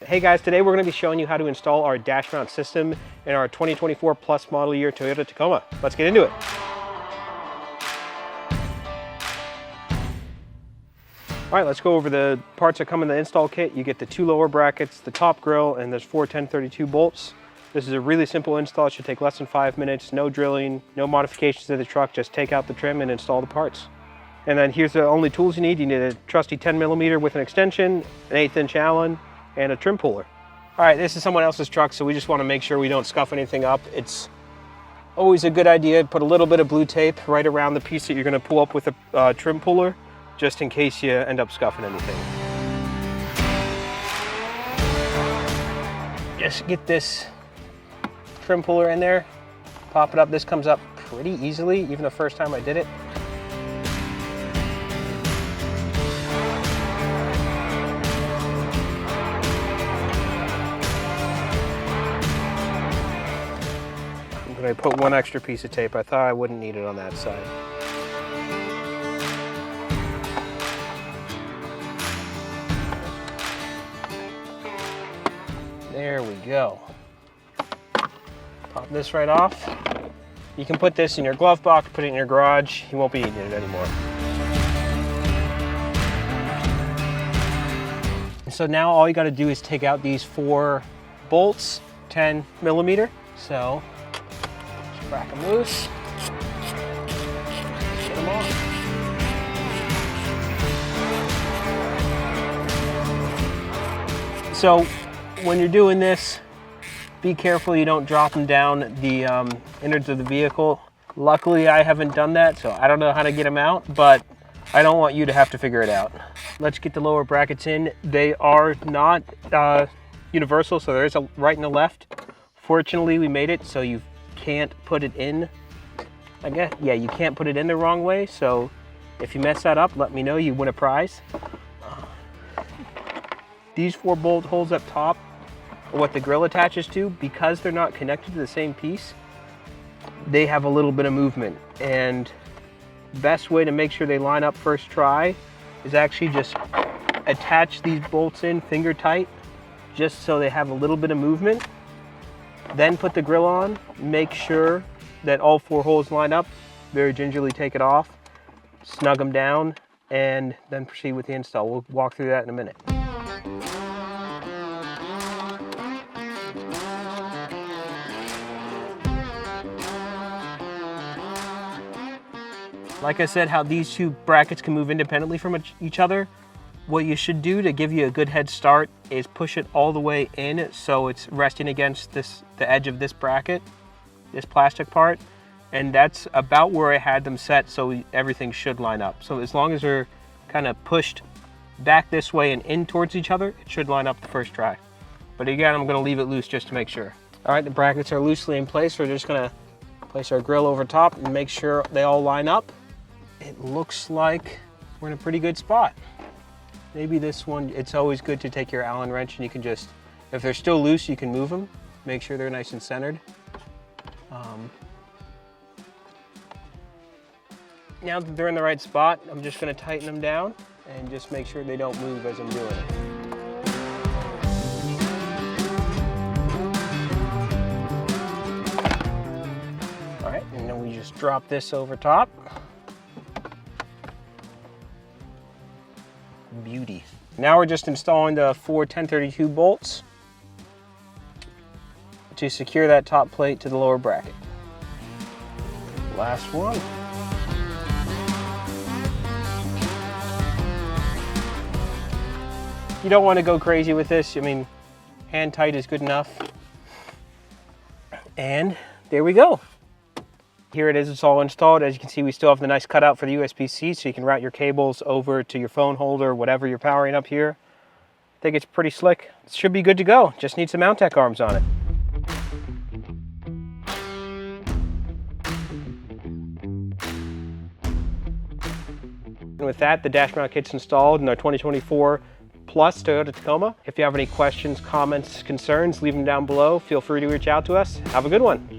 Hey guys, today we're going to be showing you how to install our dash mount system in our 2024 plus model year Toyota Tacoma. Let's get into it. All right, let's go over the parts that come in the install kit. You get the 2 lower brackets, the top grill, and there's 4 1032 bolts. This is a really simple install. It should take less than 5 minutes. No drilling, no modifications to the truck. Just take out the trim and install the parts. And then here's the only tools you need. You need a trusty 10mm with an extension, an 1/8 inch Allen, and a trim puller. All right, this is someone else's truck, so we just want to make sure we don't scuff anything up. It's always a good idea to put a little bit of blue tape right around the piece that you're going to pull up with a trim puller, just in case you end up scuffing anything. Just get this trim puller in there, pop it up. This comes up pretty easily, even the first time I did it. I put 1 extra piece of tape. I thought I wouldn't need it on that side. There we go. Pop this right off. You can put this in your glove box, put it in your garage. You won't be needing it anymore. So now all you got to do is take out these 4 bolts, 10mm. So crack them loose, get them on. So when you're doing this, be careful you don't drop them down the innards of the vehicle. Luckily I haven't done that, so I don't know how to get them out, but I don't want you to have to figure it out. Let's get the lower brackets in. They are not universal, so there is a right and a left. Fortunately we made it so you can't put it in, I guess, yeah, you can't put it in the wrong way, so if you mess that up, let me know, you win a prize. These 4 bolt holes up top are what the grill attaches to. Because they're not connected to the same piece, they have a little bit of movement, and best way to make sure they line up first try is actually just attach these bolts in finger tight, just so they have a little bit of movement. Then put the grill on, make sure that all 4 holes line up, very gingerly take it off, snug them down, and then proceed with the install. We'll walk through that in a minute. Like I said, how these 2 brackets can move independently from each other. What you should do to give you a good head start is push it all the way in so it's resting against the edge of this bracket, this plastic part, and that's about where I had them set, so everything should line up. So as long as they're kind of pushed back this way and in towards each other, it should line up the first try. But again, I'm going to leave it loose just to make sure. All right, the brackets are loosely in place. We're just going to place our grill over top and make sure they all line up. It looks like we're in a pretty good spot. Maybe this one, it's always good to take your Allen wrench and you can just, if they're still loose, you can move them. Make sure they're nice and centered. Now that they're in the right spot, I'm just going to tighten them down and just make sure they don't move as I'm doing it. All right, and then we just drop this over top. Beauty. Now we're just installing the 4 1032 bolts to secure that top plate to the lower bracket. Last one. You don't want to go crazy with this. I mean, hand tight is good enough. And there we go. Here it is, it's all installed. As you can see, we still have the nice cutout for the USB-C, so you can route your cables over to your phone holder, whatever you're powering up here. I think it's pretty slick. It should be good to go. Just need some Mountech arms on it. And with that, the dash mount kit's installed in our 2024 Plus Toyota Tacoma. If you have any questions, comments, concerns, leave them down below. Feel free to reach out to us. Have a good one.